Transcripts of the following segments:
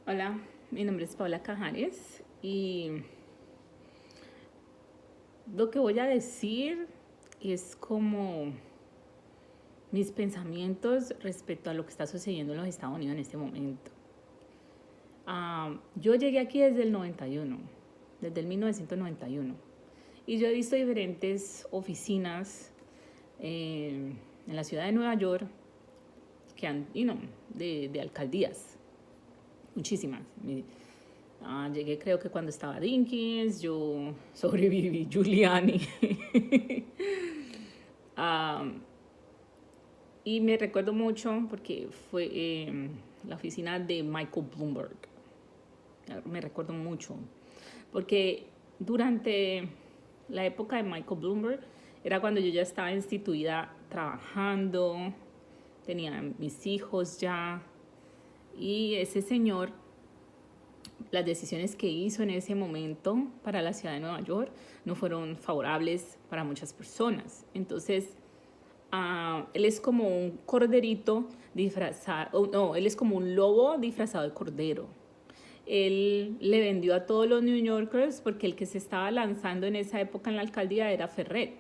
Hola, mi nombre es Paula Cajares y lo que voy a decir es como mis pensamientos respecto a lo que está sucediendo en los Estados Unidos en este momento. Yo llegué aquí desde el 91, desde el 1991, y yo he visto diferentes oficinas en la ciudad de Nueva York que han, de alcaldías, muchísimas. Llegué creo que cuando estaba Dinkins, yo sobreviví Giuliani. Y me recuerdo mucho porque fue la oficina de Michael Bloomberg. Me recuerdo mucho porque durante la época de Michael Bloomberg era cuando yo ya estaba instituida trabajando, tenía mis hijos ya, y ese señor, las decisiones que hizo en ese momento para la ciudad de Nueva York no fueron favorables para muchas personas. Entonces, él es como un corderito disfrazado, no, él es como un lobo disfrazado de cordero. Él le vendió a todos los New Yorkers porque el que se estaba lanzando en esa época en la alcaldía era Ferrer.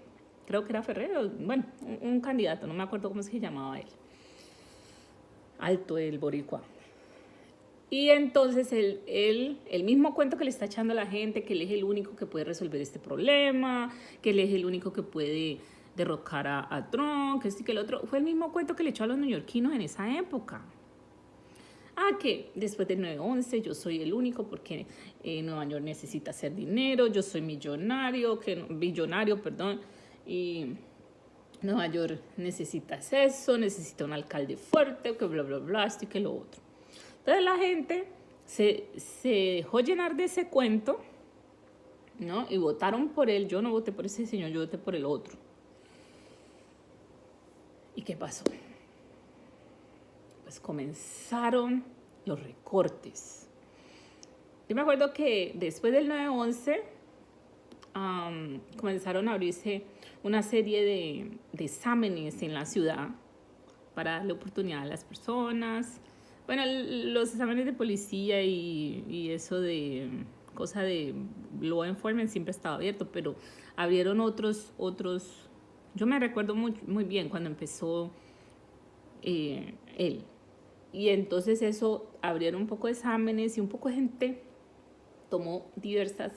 Creo que era Ferrer, bueno, un candidato, no me acuerdo cómo se llamaba él. Alto, el boricua. Y entonces el mismo cuento que le está echando a la gente, que él es el único que puede resolver este problema, que él es el único que puede derrocar a Trump, que este y que el otro, fue el mismo cuento que le echó a los neoyorquinos en esa época. Que después del 9/11 yo soy el único porque Nueva York necesita hacer dinero, yo soy billonario, y Nueva York necesita eso, necesita un alcalde fuerte, que bla, bla, bla, esto y que lo otro. Entonces la gente se dejó llenar de ese cuento, ¿no? Y votaron por él. Yo no voté por ese señor, yo voté por el otro. ¿Y qué pasó? Pues comenzaron los recortes. Yo me acuerdo que después del 9/11 comenzaron a abrirse una serie de exámenes en la ciudad para darle oportunidad a las personas. Bueno, los exámenes de policía y eso de cosa de law enforcement siempre estaba abierto, pero abrieron otros. Yo me recuerdo muy bien cuando empezó él. Y entonces eso, abrieron un poco de exámenes y un poco de gente tomó diversos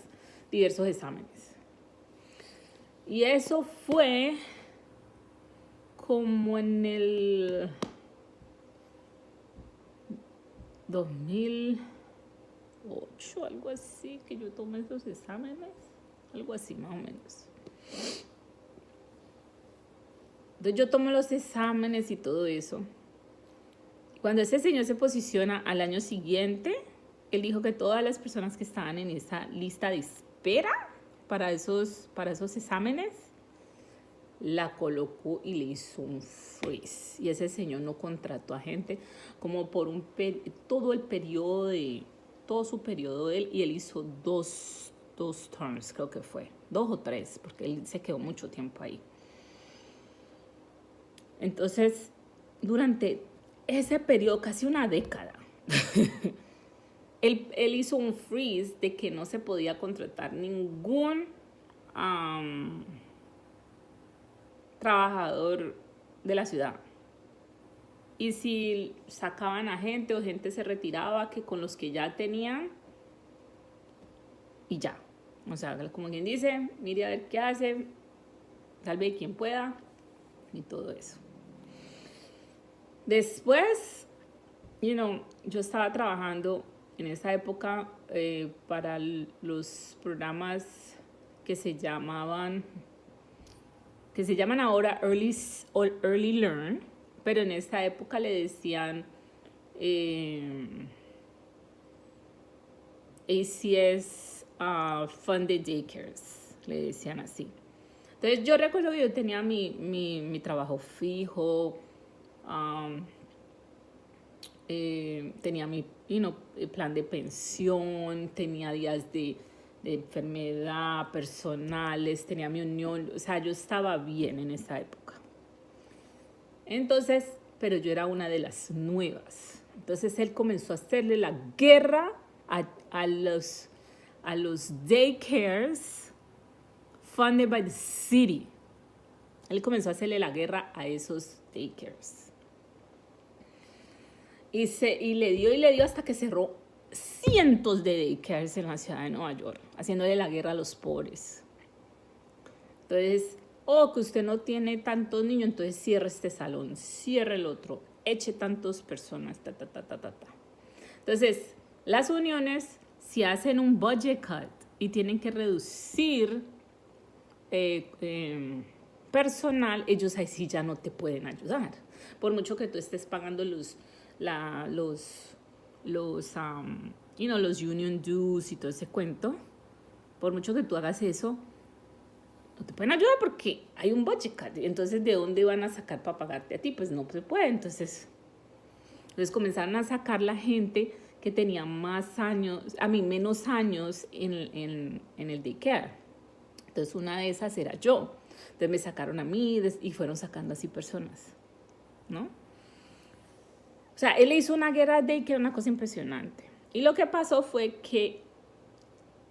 exámenes. Y eso fue como en el 2008, algo así, que yo tomé esos exámenes, algo así más o menos. Entonces yo tomo los exámenes y todo eso. Cuando ese señor se posiciona al año siguiente, él dijo que todas las personas que estaban en esa lista de espera para esos exámenes, la colocó y le hizo un freeze. Y ese señor no contrató a gente como por todo su periodo de él, y él hizo dos terms, creo que fue, 2 o 3, porque él se quedó mucho tiempo ahí. Entonces, durante ese periodo, casi una década, él hizo un freeze de que no se podía contratar ningún trabajador de la ciudad. Y si sacaban a gente o gente se retiraba, que con los que ya tenían, y ya. O sea, como quien dice, mire a ver qué hace, salve quien pueda, y todo eso. Después, yo estaba trabajando en esa época para los programas que se llaman ahora Early Learn, pero en esa época le decían ACS Funded Daycares, le decían así. Entonces yo recuerdo que yo tenía mi trabajo fijo, tenía mi plan de pensión, tenía días de enfermedad personales, tenía mi unión, o sea, yo estaba bien en esa época. Entonces, pero yo era una de las nuevas, Entonces él comenzó a hacerle la guerra a los daycares funded by the city. Él comenzó a hacerle la guerra a esos daycares. Y le dio hasta que cerró cientos de daycares en la ciudad de Nueva York, haciéndole la guerra a los pobres. Entonces, que usted no tiene tantos niños, entonces cierre este salón, cierre el otro, eche tantas personas, Entonces, las uniones, si hacen un budget cut y tienen que reducir personal, ellos ahí sí ya no te pueden ayudar. Por mucho que tú estés pagando los union dues y todo ese cuento, por mucho que tú hagas eso, no te pueden ayudar porque hay un budget cut. Entonces, ¿de dónde van a sacar para pagarte a ti? Pues no se puede. Entonces comenzaron a sacar la gente que tenía menos años en el daycare. Entonces, una de esas era yo. Entonces, me sacaron a mí y fueron sacando así personas, ¿no? O sea, él hizo una guerra de daycare, una cosa impresionante. Y lo que pasó fue que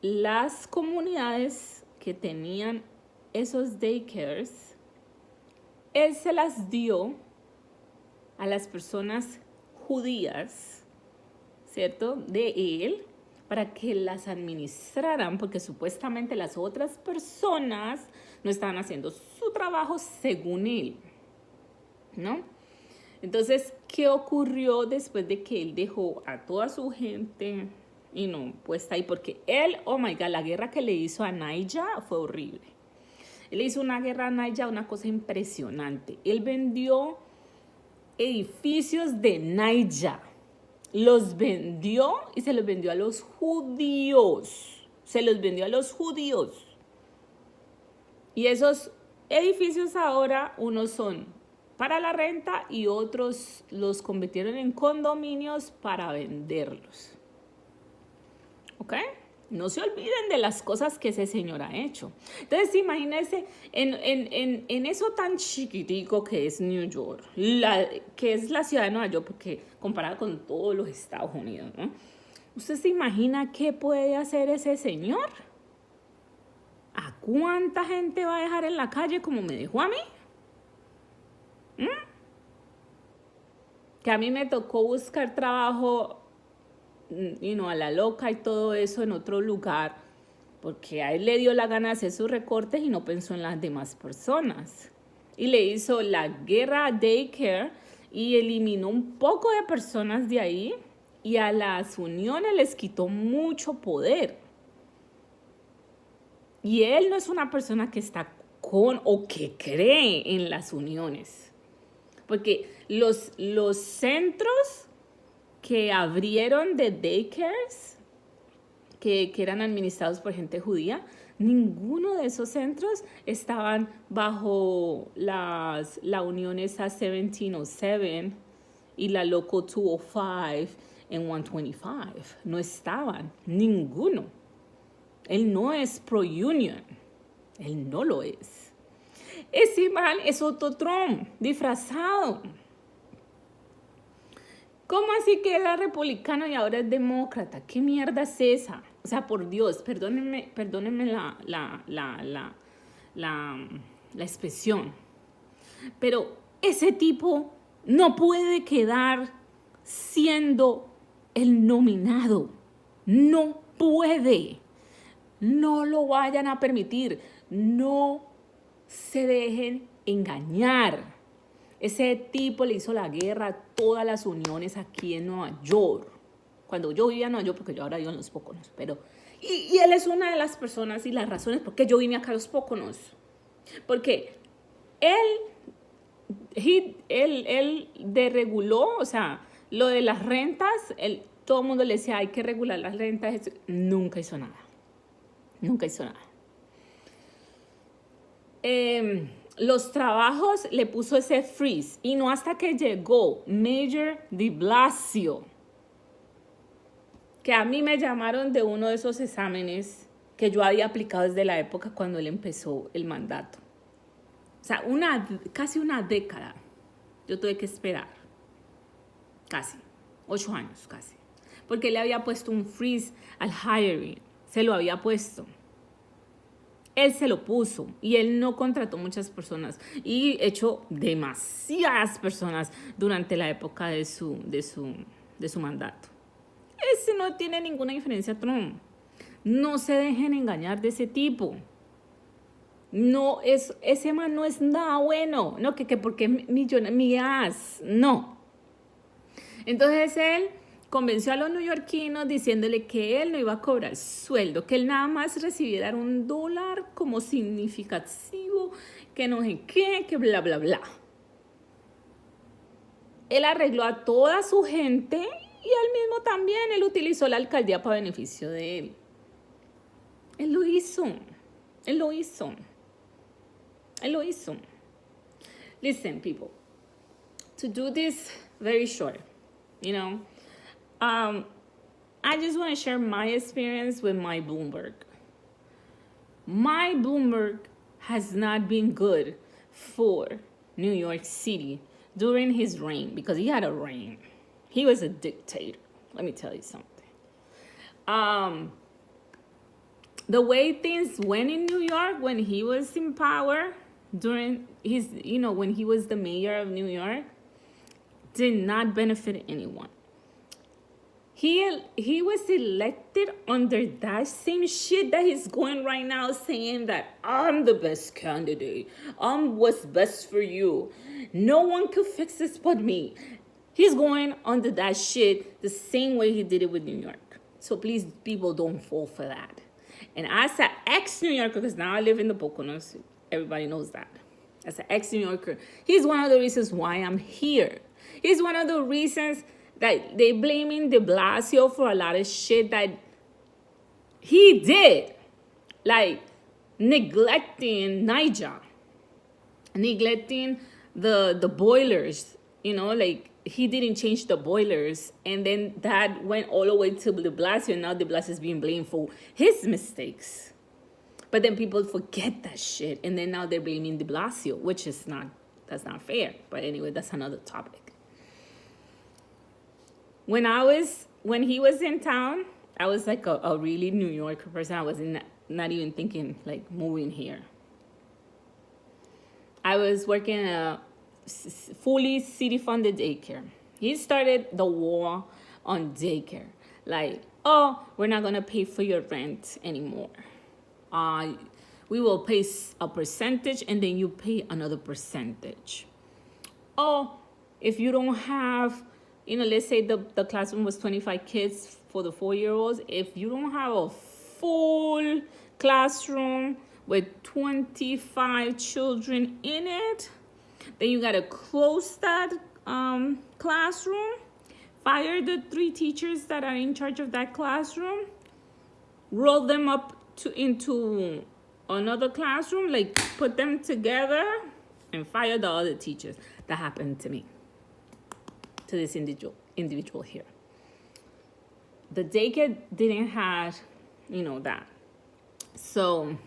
las comunidades que tenían esos daycares, él se las dio a las personas judías, ¿cierto? De él, para que las administraran, porque supuestamente las otras personas no estaban haciendo su trabajo según él, ¿no? Entonces, ¿qué ocurrió después de que él dejó a toda su gente puesta ahí? Porque él, oh my God, la guerra que le hizo a Naija fue horrible. Él hizo una guerra a Naija, una cosa impresionante. Él vendió edificios de Naija. Los vendió y se los vendió a los judíos. Y esos edificios ahora, unos son para la renta y otros los convirtieron en condominios para venderlos. ¿Ok? No se olviden de las cosas que ese señor ha hecho. Entonces, imagínense en eso tan chiquitico que es New York, que es la ciudad de Nueva York, porque comparada con todos los Estados Unidos, ¿no? ¿Usted se imagina qué puede hacer ese señor? ¿A cuánta gente va a dejar en la calle como me dejó a mí? Que a mí me tocó buscar trabajo a la loca y todo eso en otro lugar, porque a él le dio la gana de hacer sus recortes y no pensó en las demás personas. Y le hizo la guerra a daycare y eliminó un poco de personas de ahí y a las uniones les quitó mucho poder. Y él no es una persona que está con o que cree en las uniones. Porque los centros que abrieron de daycares, que eran administrados por gente judía, ninguno de esos centros estaban bajo la unión esa 1707 y la Local 205 en 125. No estaban, ninguno. Él no es pro-union. Él no lo es. Ese man es otro Trump, disfrazado. ¿Cómo así que era republicano y ahora es demócrata? ¿Qué mierda es esa? O sea, por Dios, perdónenme la expresión. Pero ese tipo no puede quedar siendo el nominado. No puede. No lo vayan a permitir. No se dejen engañar. Ese tipo le hizo la guerra a todas las uniones aquí en Nueva York. Cuando yo vivía en Nueva York, porque yo ahora vivo en Los Póconos, pero... Y él es una de las personas y las razones por qué yo vine acá a Los Póconos. Porque él dereguló, o sea, lo de las rentas, todo el mundo le decía, hay que regular las rentas. Nunca hizo nada. Nunca hizo nada. Los trabajos le puso ese freeze y no hasta que llegó Mayor de Blasio, que a mí me llamaron de uno de esos exámenes que yo había aplicado desde la época cuando él empezó el mandato. O sea, casi una década yo tuve que esperar, casi. 8 años casi. Porque él le había puesto un freeze al hiring. Se lo había puesto. Él se lo puso y él no contrató muchas personas y echó demasiadas personas durante la época de su mandato. Ese no tiene ninguna diferencia a Trump. No se dejen engañar de ese tipo. No, ese man no es nada bueno. No, que porque millas. No. Entonces él convenció a los neoyorquinos diciéndole que él no iba a cobrar sueldo, que él nada más recibiera $1 como significativo, que no sé qué, que bla, bla, bla. Él arregló a toda su gente y él mismo también, él utilizó la alcaldía para beneficio de él. Él lo hizo. Él lo hizo. Él lo hizo. Listen, people, to do this very short, you know, I just want to share my experience with my Bloomberg. My Bloomberg has not been good for New York City during his reign because he had a reign. He was a dictator. Let me tell you something. The way things went in New York when he was in power during his, when he was the mayor of New York, did not benefit anyone. He was elected under that same shit that he's going right now, saying that I'm the best candidate. I'm what's best for you. No one could fix this but me. He's going under that shit the same way he did it with New York. So please, people, don't fall for that. And as an ex-New Yorker, because now I live in the Poconos, everybody knows that. As an ex-New Yorker, he's one of the reasons why I'm here. He's one of the reasons that they blaming de Blasio for a lot of shit that he did. Like neglecting Niger. Neglecting the boilers. Like he didn't change the boilers. And then that went all the way to de Blasio. And now de Blasio is being blamed for his mistakes. But then people forget that shit. And then now they're blaming de Blasio, which that's not fair. But anyway, that's another topic. When he was in town, I was like a really New Yorker person. I was not even thinking like moving here. I was working in a fully city-funded daycare. He started the war on daycare. Like, oh, we're not going to pay for your rent anymore. We will pay a percentage and then you pay another percentage. Oh, if you don't have... let's say the classroom was 25 kids for the 4-year-olds. If you don't have a full classroom with 25 children in it, then you got to close that classroom, fire the 3 teachers that are in charge of that classroom, roll them up into another classroom, like put them together, and fire the other teachers. That happened to me. To this individual here. The daycare didn't have, that. So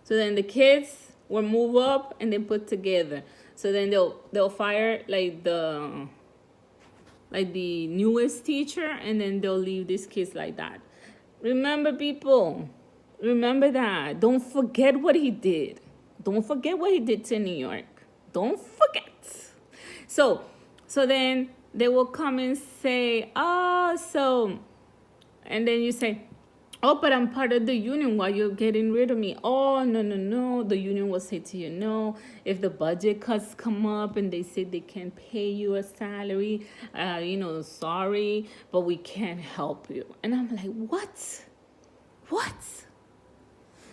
then the kids will move up and then put together. So then they'll fire like the newest teacher and then they'll leave these kids like that. Remember, people, remember that. Don't forget what he did. Don't forget what he did to New York. Don't forget. So then they will come and say, and then you say, oh, but I'm part of the union. Why you getting rid of me? Oh, no. The union will say to you, no, if the budget cuts come up and they say they can't pay you a salary, sorry, but we can't help you. And I'm like, what?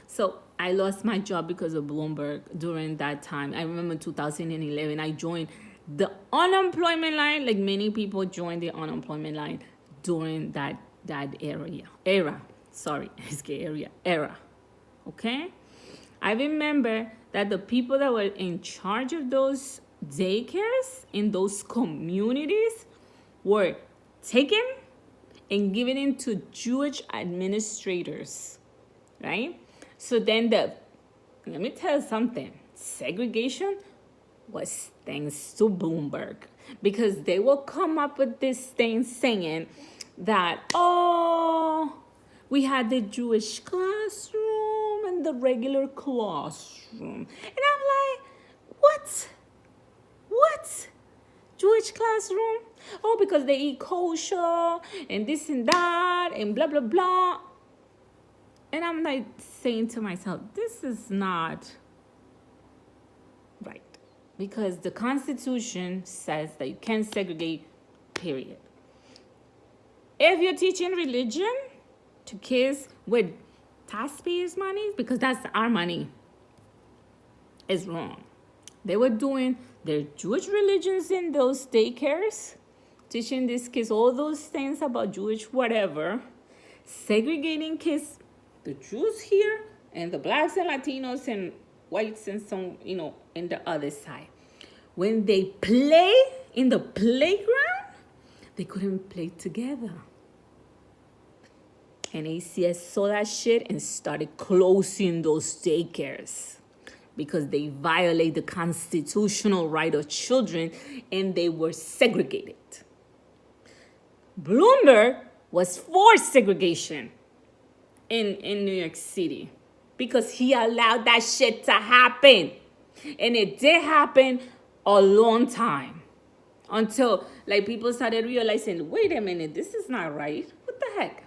So I lost my job because of Bloomberg during that time. I remember 2011, I joined the unemployment line, like many people joined the unemployment line during that era. Okay? I remember that the people that were in charge of those daycares in those communities were taken and given into Jewish administrators, right? So then let me tell you something, segregation was thanks to Bloomberg, because they will come up with this thing saying that, oh, we had the Jewish classroom and the regular classroom. And I'm like, what? What? Jewish classroom? Oh, because they eat kosher and this and that and blah, blah, blah. And I'm like saying to myself, this is not right. Because the Constitution says that you can't segregate, period. If you're teaching religion to kids with taxpayers' money, because that's our money, is wrong. They were doing their Jewish religions in those daycares, teaching these kids all those things about Jewish whatever, segregating kids, the Jews here and the blacks and Latinos and whites and some, in the other side. When they play in the playground, they couldn't play together. And ACS saw that shit and started closing those daycares because they violate the constitutional right of children and they were segregated. Bloomberg was for segregation in New York City because he allowed that shit to happen. And it did happen a long time until people started realizing, wait a minute, this is not right. What the heck?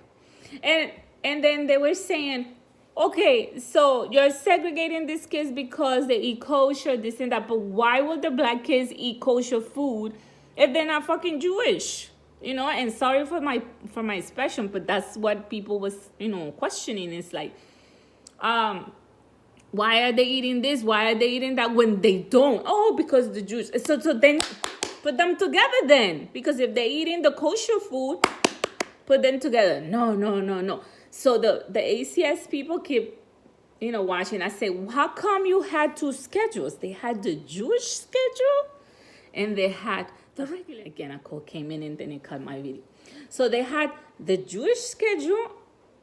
And then they were saying, okay, so you're segregating these kids because they eat kosher, this and that, but why would the black kids eat kosher food if they're not fucking Jewish? And sorry for my expression, but that's what people was, questioning. It's like, why are they eating this? Why are they eating that when they don't? Oh, because the Jews. So then put them together then. Because if they're eating the kosher food, put them together. No. So the ACS people keep, watching. I say, how come you had two schedules? They had the Jewish schedule and they had the regular. Again, a call came in and then it cut my video. So they had the Jewish schedule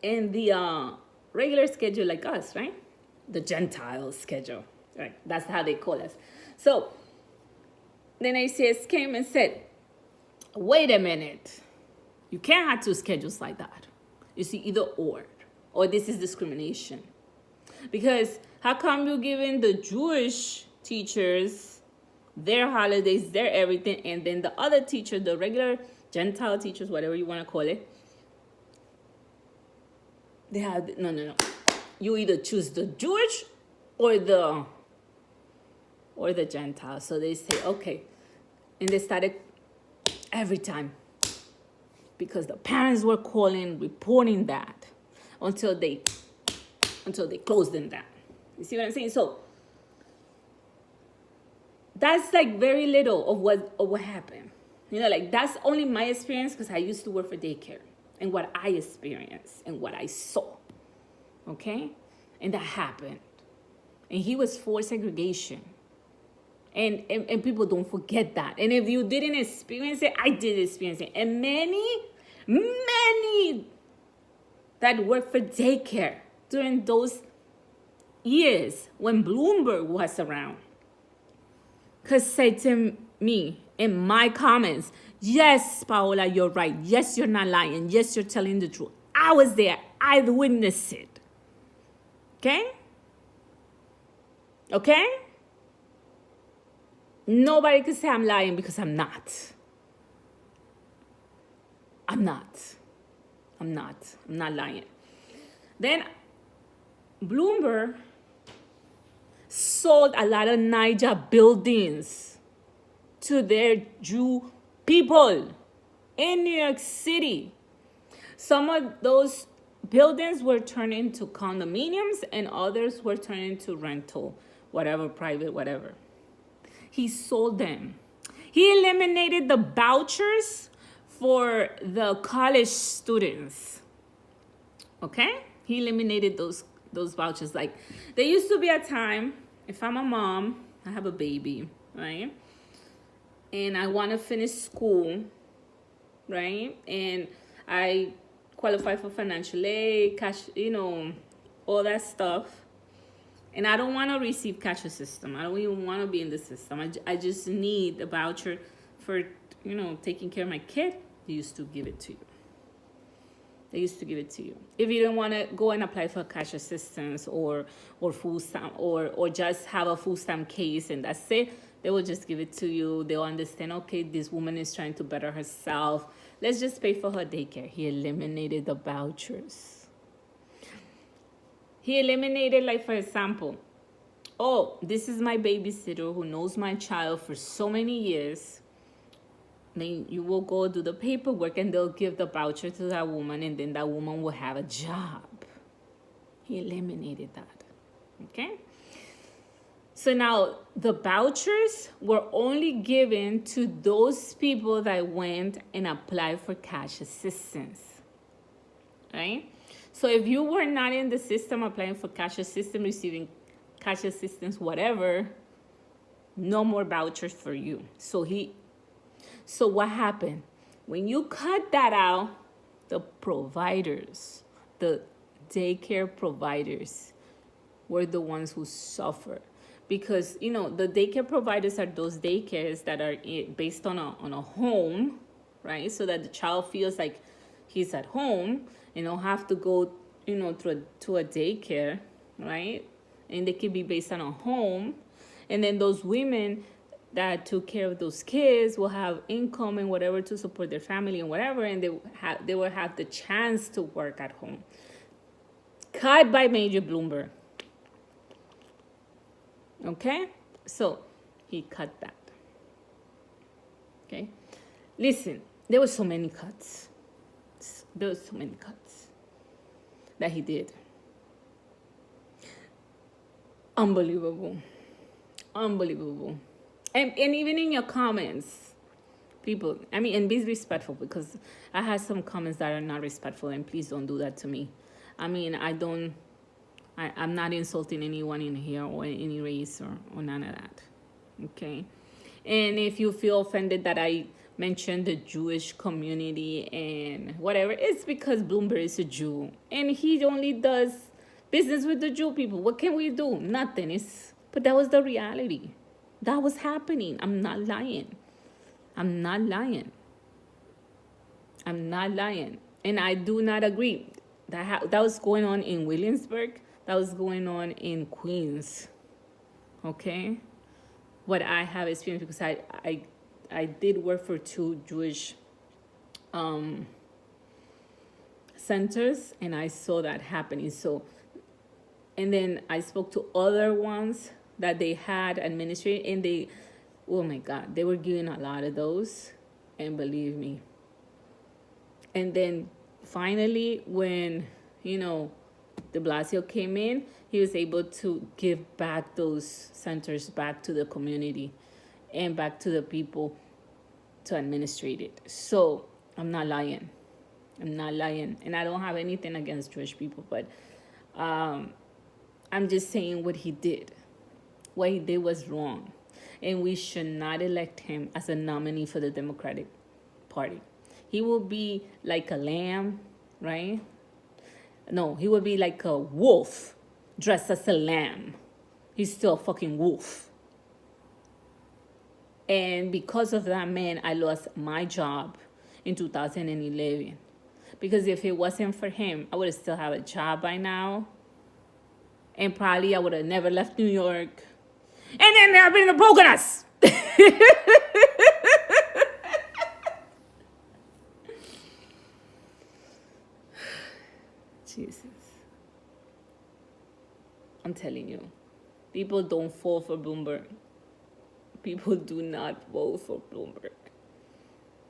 and the regular schedule like us, right? The Gentile schedule, right? That's how they call us. So then ACS came and said, wait a minute. You can't have two schedules like that. You see, either or this is discrimination. Because how come you're giving the Jewish teachers their holidays, their everything, and then the other teachers, the regular Gentile teachers, whatever you want to call it, they have, no. You either choose the Jewish or the Gentile. So they say, okay. And they started every time. Because the parents were calling, reporting that until they closed them down. You see what I'm saying? So that's very little of what happened. That's only my experience because I used to work for daycare and what I experienced and what I saw. Okay? And that happened. And he was for segregation. And people don't forget that. And if you didn't experience it, I did experience it. And many that worked for daycare during those years when Bloomberg was around could say to me in my comments, yes, Paola, you're right. Yes, you're not lying. Yes, you're telling the truth. I was there. I witnessed it. Okay? Nobody can say I'm lying because I'm not. I'm not lying. Then Bloomberg sold a lot of Niger buildings to their Jew people in New York City. Some of those buildings were turned into condominiums and others were turned into rental, whatever, private, whatever. He sold them. He eliminated the vouchers for the college students. Okay? He eliminated those vouchers. Like, there used to be a time, if I'm a mom, I have a baby, right? And I want to finish school, right? And I qualify for financial aid, cash, all that stuff. and I don't want to receive cash system. I don't even want to be in the system. I just need a voucher for, taking care of my kid. They used to give it to you. They used to give it to you. If you don't want to go and apply for cash assistance or food stamp or just have a food stamp case and that's it, they will just give it to you. They'll understand, okay, this woman is trying to better herself. Let's just pay for her daycare. He eliminated the vouchers. He eliminated, like, for example, oh, this is my babysitter who knows my child for so many years. Then you will go do the paperwork and they'll give the voucher to that woman and then that woman will have a job. He eliminated that. Okay? So now the vouchers were only given to those people that went and applied for cash assistance. Right? So if you were not in the system applying for cash assistance, receiving cash assistance, whatever, no more vouchers for you. So what happened? When you cut that out, the providers, the daycare providers were the ones who suffered. Because, the daycare providers are those daycares that are based on a home, right? So that the child feels like he's at home and don't have to go, to a daycare, right? And they can be based on a home. And then those women that took care of those kids will have income and whatever to support their family and whatever, and they will have the chance to work at home. Cut by Major Bloomberg. Okay? So he cut that. Okay? Listen, there were so many cuts. There were so many cuts that he did. Unbelievable. Unbelievable. And even in your comments, people, and be respectful, because I had some comments that are not respectful, and please don't do that to me. I'm not insulting anyone in here or any race or none of that. Okay? And if you feel offended that I mentioned the Jewish community and whatever, it's because Bloomberg is a Jew. And he only does business with the Jew people. What can we do? Nothing. But that was the reality. That was happening. I'm not lying. I'm not lying. I'm not lying. And I do not agree. That was going on in Williamsburg. That was going on in Queens. Okay? What I have experienced, because I did work for 2 Jewish centers, and I saw that happening. So, and then I spoke to other ones that they had administrated, and oh my God, they were giving a lot of those, and believe me. And then finally, when, de Blasio came in, he was able to give back those centers back to the community and back to the people to administrate it. So I'm not lying. I'm not lying. And I don't have anything against Jewish people, but I'm just saying what he did. What he did was wrong. And we should not elect him as a nominee for the Democratic Party. He will be like a lamb, right? No, he would be like a wolf dressed as a lamb. He's still a fucking wolf. And because of that, man, I lost my job in 2011. Because if it wasn't for him, I would have still have a job by now. And probably I would have never left New York. And then there have been the broken us. Jesus. I'm telling you. People don't fall for Bloomberg. People do not vote for Bloomberg.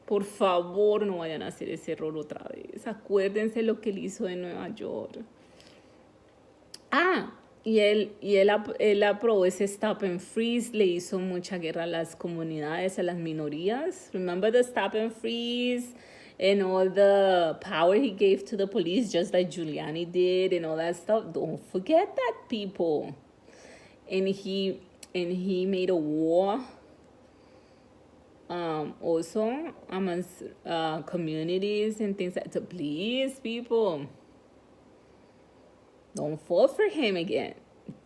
Por favor, no vayan a hacer ese error otra vez. Acuérdense lo que él hizo en Nueva York. Y él aprobó ese stop and freeze, le hizo mucha guerra a las comunidades, a las minorías. Remember the stop and freeze and all the power he gave to the police, just like Giuliani did and all that stuff? Don't forget that, people. And he made a war also amongst communities and things like that. Please, people, don't fall for him again.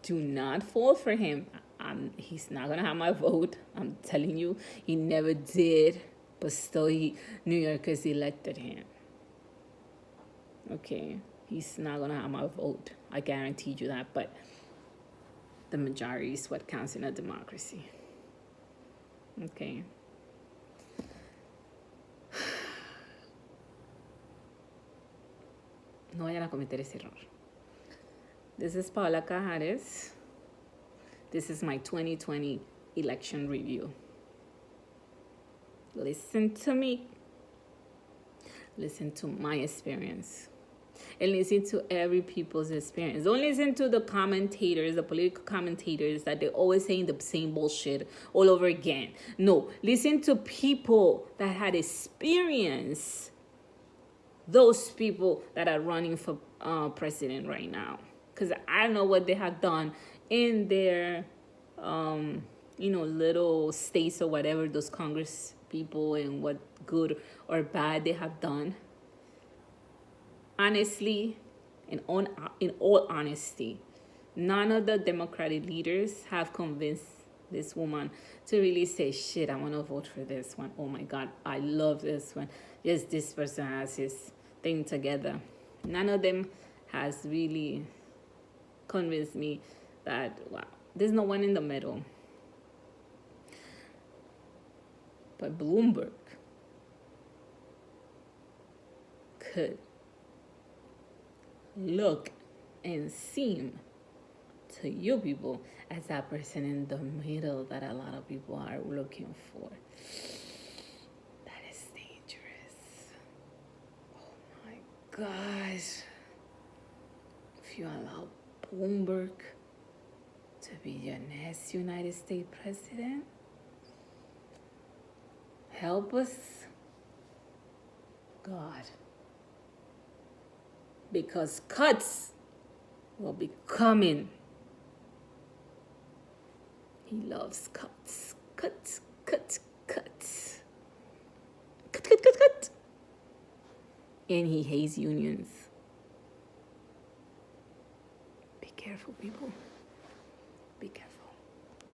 Do not fall for him. He's not gonna have my vote. I'm telling you, he never did. But still, New Yorkers elected him. Okay, he's not gonna have my vote. I guarantee you that. But the majority is what counts in a democracy. Okay. No vayan a cometer ese error. This is Paula Cajares. This is my 2020 election review. Listen to me. Listen to my experience. And listen to every people's experience. Don't listen to the commentators, the political commentators that they're always saying the same bullshit all over again. No, listen to people that had experience. Those people that are running for president right now. Because I don't know what they have done in their, little states or whatever, those Congress people, and what good or bad they have done. Honestly, in all honesty, none of the Democratic leaders have convinced this woman to really say, shit, I want to vote for this one. Oh my God, I love this one. Yes, this person has his thing together. None of them has really convinced me that, wow, there's no one in the middle. But Bloomberg could look and seem to you people as that person in the middle that a lot of people are looking for. That is dangerous. Oh my gosh. If you allow Bloomberg to be your next United States president, help us, God. Because cuts will be coming. He loves cuts. Cuts, cuts, cuts. Cut, cut, cut, cut. And he hates unions. Be careful, people. Be careful.